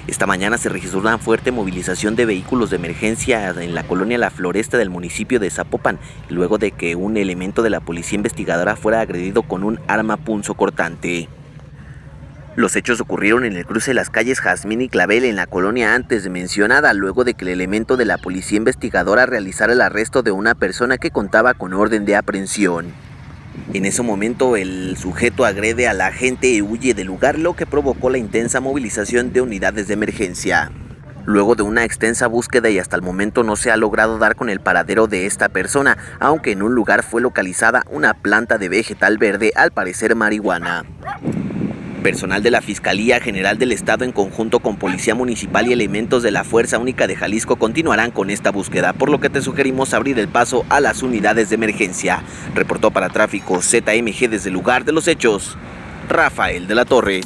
Esta mañana se registró una fuerte movilización de vehículos de emergencia en la colonia La Floresta del municipio de Zapopan, luego de que un elemento de la policía investigadora fuera agredido con un arma punzocortante. Los hechos ocurrieron en el cruce de las calles Jazmín y Clavel en la colonia antes mencionada, luego de que el elemento de la policía investigadora realizara el arresto de una persona que contaba con orden de aprehensión. En ese momento el sujeto agrede a la agente y huye del lugar, lo que provocó la intensa movilización de unidades de emergencia. Luego de una extensa búsqueda y hasta el momento no se ha logrado dar con el paradero de esta persona, aunque en un lugar fue localizada una planta de vegetal verde, al parecer marihuana. Personal de la Fiscalía General del Estado en conjunto con Policía Municipal y elementos de la Fuerza Única de Jalisco continuarán con esta búsqueda, por lo que te sugerimos abrir el paso a las unidades de emergencia. Reportó para Tráfico ZMG desde el lugar de los hechos, Rafael de la Torre.